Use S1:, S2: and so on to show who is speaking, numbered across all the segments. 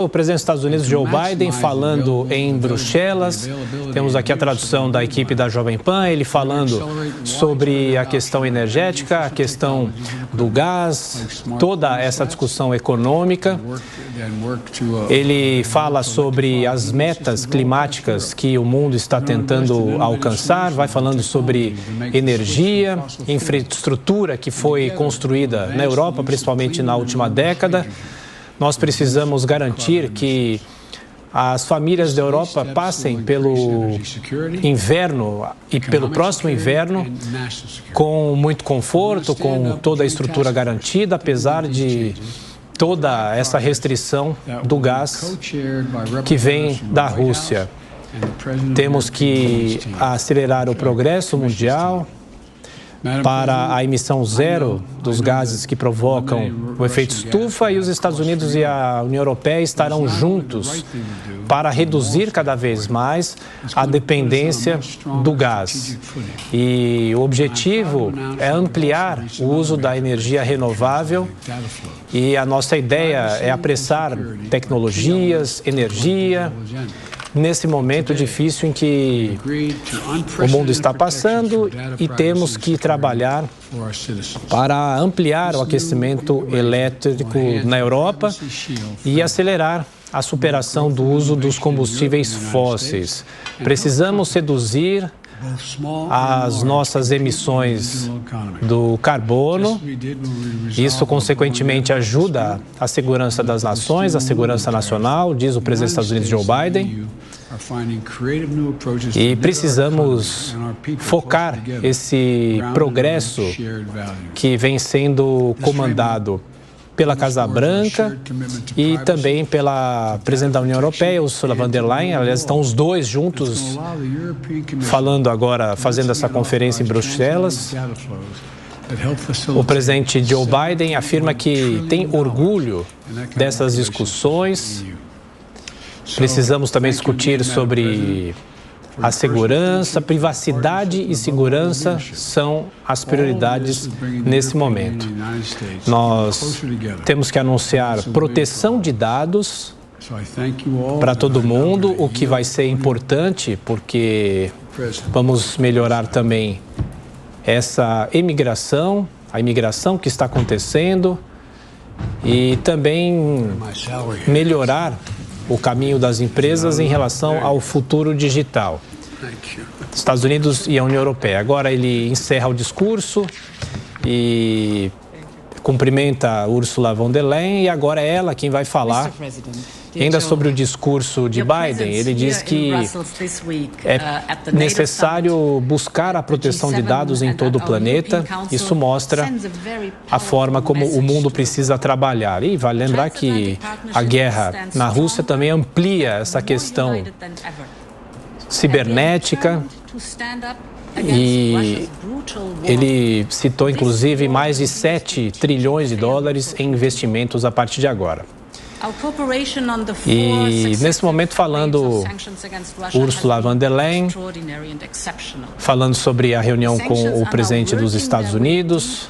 S1: O presidente dos Estados Unidos, Joe Biden, falando em Bruxelas. Temos aqui a tradução da equipe da Jovem Pan, ele falando sobre a questão energética, a questão do gás, toda essa discussão econômica. Ele fala sobre as metas climáticas que o mundo está tentando alcançar, vai falando sobre energia, infraestrutura que foi construída na Europa, principalmente na última década. Nós precisamos garantir que as famílias da Europa passem pelo inverno e pelo próximo inverno com muito conforto, com toda a estrutura garantida, apesar de toda essa restrição do gás que vem da Rússia. Temos que acelerar o progresso mundial para a emissão zero dos gases que provocam o efeito estufa, e os Estados Unidos e a União Europeia estarão juntos para reduzir cada vez mais a dependência do gás. E o objetivo é ampliar o uso da energia renovável, e a nossa ideia é apressar tecnologias, energia, nesse momento difícil em que o mundo está passando, e temos que trabalhar para ampliar o aquecimento elétrico na Europa e acelerar a superação do uso dos combustíveis fósseis. Precisamos reduzir as nossas emissões do carbono. Isso, consequentemente, ajuda a segurança das nações, a segurança nacional, diz o presidente dos Estados Unidos, Joe Biden. E precisamos focar esse progresso que vem sendo comandado pela Casa Branca e também pela presidente da União Europeia, Ursula von der Leyen. Aliás, estão os dois juntos falando agora, fazendo essa conferência em Bruxelas. O presidente Joe Biden afirma que tem orgulho dessas discussões. Precisamos também discutir sobre a segurança, privacidade e segurança são as prioridades nesse momento. Nós temos que anunciar proteção de dados para todo mundo, o que vai ser importante, porque vamos melhorar também essa imigração, a imigração que está acontecendo, e também melhorar o caminho das empresas em relação ao futuro digital. Estados Unidos e a União Europeia. Agora ele encerra o discurso e cumprimenta Ursula von der Leyen, e agora é ela quem vai falar ainda sobre o discurso de Biden. Ele diz que é necessário buscar a proteção de dados em todo o planeta. Isso mostra a forma como o mundo precisa trabalhar. E vale lembrar que a guerra na Rússia também amplia essa questão cibernética, e ele citou inclusive mais de 7 trilhões de dólares em investimentos a partir de agora. E nesse momento, falando Ursula von der Leyen, falando sobre a reunião com o presidente dos Estados Unidos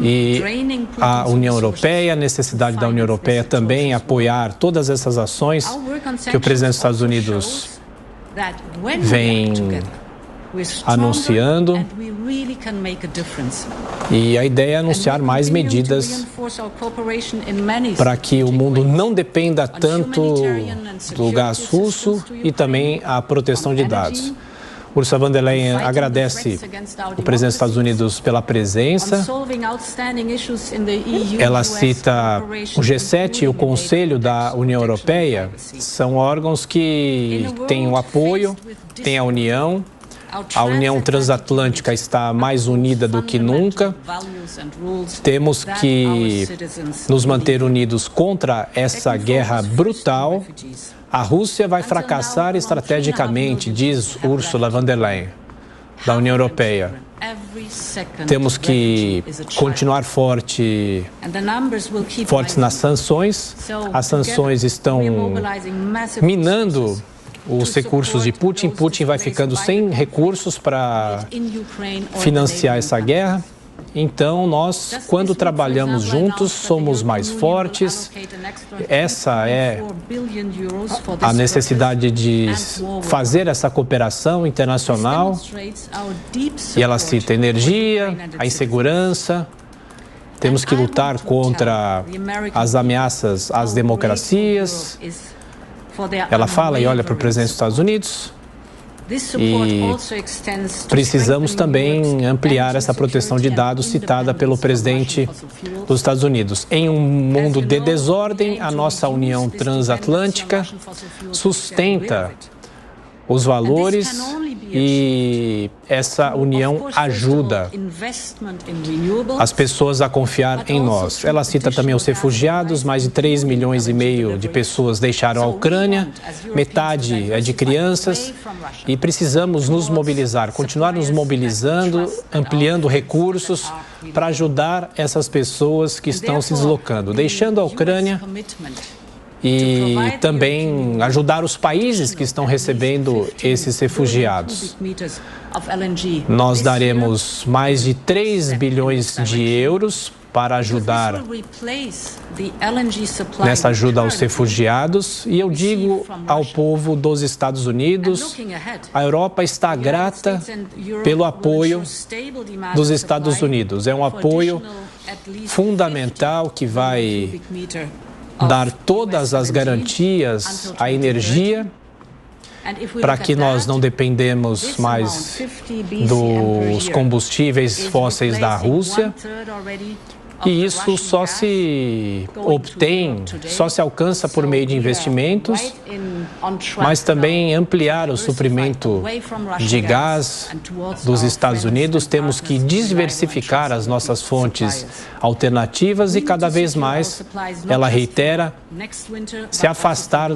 S1: e a União Europeia, a necessidade da União Europeia também apoiar todas essas ações que o presidente dos Estados Unidos vem anunciando, e a ideia é anunciar mais medidas para que o mundo não dependa tanto do gás russo e também a proteção de dados. Ursula von der Leyen agradece o presidente dos Estados Unidos pela presença. Ela cita o G7 e o Conselho da União Europeia, são órgãos que têm o apoio, têm a união. A União Transatlântica está mais unida do que nunca. Temos que nos manter unidos contra essa guerra brutal. A Rússia vai fracassar estrategicamente, diz Ursula von der Leyen, da União Europeia. Temos que continuar fortes nas sanções. As sanções estão minando os recursos de Putin. Putin vai ficando sem recursos para financiar essa guerra. então nós, quando trabalhamos juntos, somos mais fortes. Essa é a necessidade de fazer essa cooperação internacional. E ela cita energia, a insegurança. Temos que lutar contra as ameaças às democracias. Ela fala e olha para o presidente dos Estados Unidos. E precisamos também ampliar essa proteção de dados citada pelo presidente dos Estados Unidos. Em um mundo de desordem, a nossa União Transatlântica sustenta os valores e essa união ajuda as pessoas a confiar em nós. Ela cita também os refugiados, mais de 3,5 milhões de pessoas deixaram a Ucrânia, metade é de crianças e precisamos nos mobilizar, continuar nos mobilizando, ampliando recursos para ajudar essas pessoas que estão se deslocando, deixando a Ucrânia e também ajudar os países que estão recebendo esses refugiados. Nós daremos mais de 3 bilhões de euros para ajudar nessa ajuda aos refugiados. E eu digo ao povo dos Estados Unidos, a Europa está grata pelo apoio dos Estados Unidos. É um apoio fundamental que vai dar todas as garantias à energia para que nós não dependemos mais dos combustíveis fósseis da Rússia. E isso só se obtém, só se alcança por meio de investimentos, mas também ampliar o suprimento de gás dos Estados Unidos. Temos que diversificar as nossas fontes alternativas e cada vez mais, ela reitera, se afastar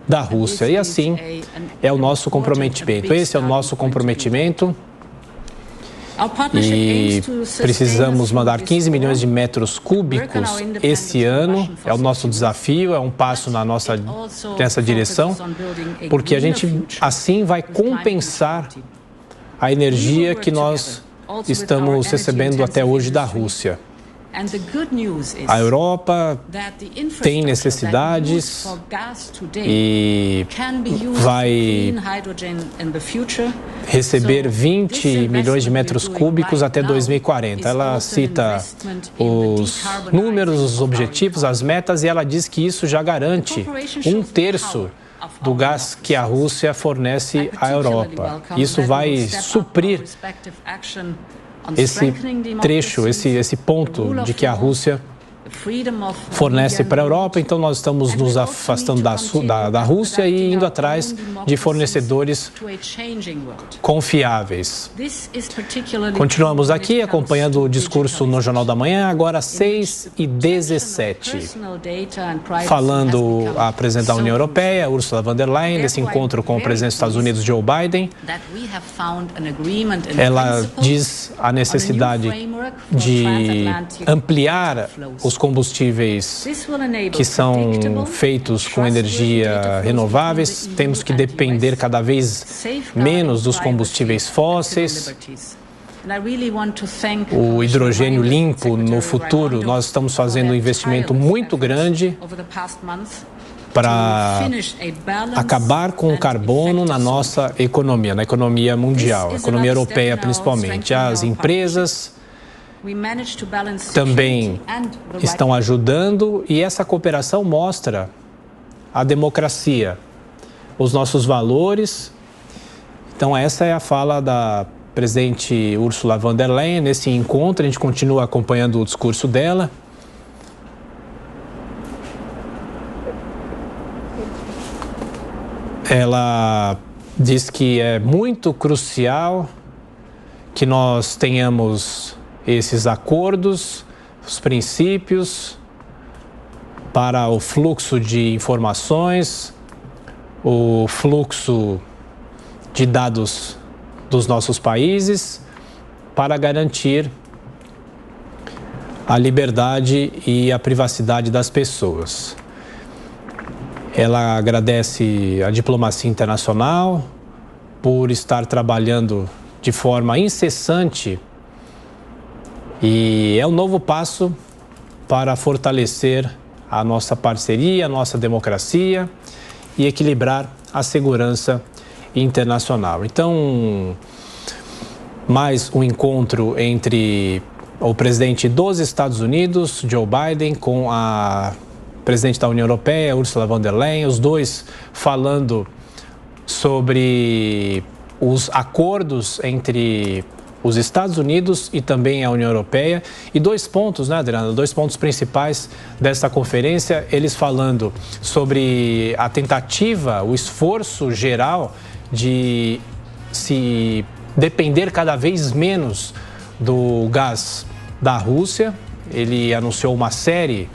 S1: da Rússia. E assim é o nosso comprometimento. Esse é o nosso comprometimento. E precisamos mandar 15 milhões de metros cúbicos esse ano. É o nosso desafio, é um passo nessa direção, porque a gente assim vai compensar a energia que nós estamos recebendo até hoje da Rússia. A Europa tem necessidades e vai receber 20 milhões de metros cúbicos até 2040. Ela cita os números, os objetivos, as metas e ela diz que isso já garante 1/3 do gás que a Rússia fornece à Europa. Isso vai suprir esse trecho, esse ponto de que a Rússia fornece para a Europa. Então nós estamos nos afastando da Rússia e indo atrás de fornecedores confiáveis. Continuamos aqui acompanhando o discurso no Jornal da Manhã, agora às 6h17. Falando a presidente da União Europeia, Ursula von der Leyen, nesse encontro com o presidente dos Estados Unidos, Joe Biden, ela diz a necessidade de ampliar os combustíveis que são feitos com energia renováveis. Temos que depender cada vez menos dos combustíveis fósseis. O hidrogênio limpo no futuro, nós estamos fazendo um investimento muito grande para acabar com o carbono na nossa economia, na economia mundial, economia europeia principalmente. As empresas também estão ajudando e essa cooperação mostra a democracia, os nossos valores. Então essa é a fala da presidente Ursula von der Leyen nesse encontro. A gente continua acompanhando o discurso dela. Ela diz que é muito crucial que nós tenhamos esses acordos, os princípios para o fluxo de informações, o fluxo de dados dos nossos países, para garantir a liberdade e a privacidade das pessoas. Ela agradece a diplomacia internacional por estar trabalhando de forma incessante E é um novo passo para fortalecer a nossa parceria, a nossa democracia e equilibrar a segurança internacional. Então, mais um encontro entre o presidente dos Estados Unidos, Joe Biden, com a presidente da União Europeia, Ursula von der Leyen, os dois falando sobre os acordos entre os Estados Unidos e também a União Europeia. E dois pontos, né, Adriana? Dois pontos principais dessa conferência, eles falando sobre a tentativa, o esforço geral de se depender cada vez menos do gás da Rússia. Ele anunciou uma série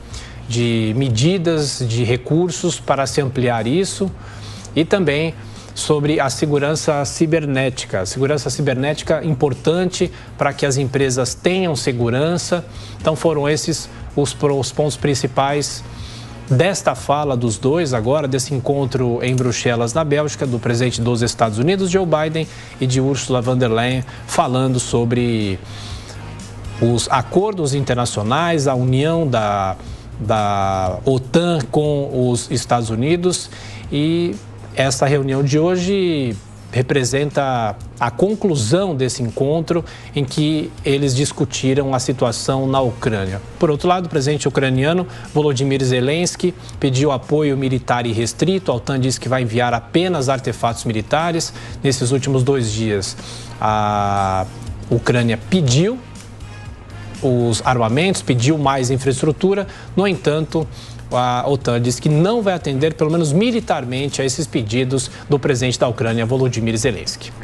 S1: de medidas, de recursos para se ampliar isso, e também sobre a segurança cibernética. Segurança cibernética importante para que as empresas tenham segurança. Então foram esses os pontos principais desta fala dos dois agora, desse encontro em Bruxelas, na Bélgica, do presidente dos Estados Unidos, Joe Biden, e de Ursula von der Leyen, falando sobre os acordos internacionais, a união da OTAN com os Estados Unidos. E essa reunião de hoje representa a conclusão desse encontro em que eles discutiram a situação na Ucrânia. Por outro lado, o presidente ucraniano Volodymyr Zelensky pediu apoio militar irrestrito. A OTAN disse que vai enviar apenas artefatos militares. Nesses últimos 2 dias, a Ucrânia pediu os armamentos, pediu mais infraestrutura. No entanto, a OTAN diz que não vai atender, pelo menos militarmente, a esses pedidos do presidente da Ucrânia, Volodymyr Zelensky.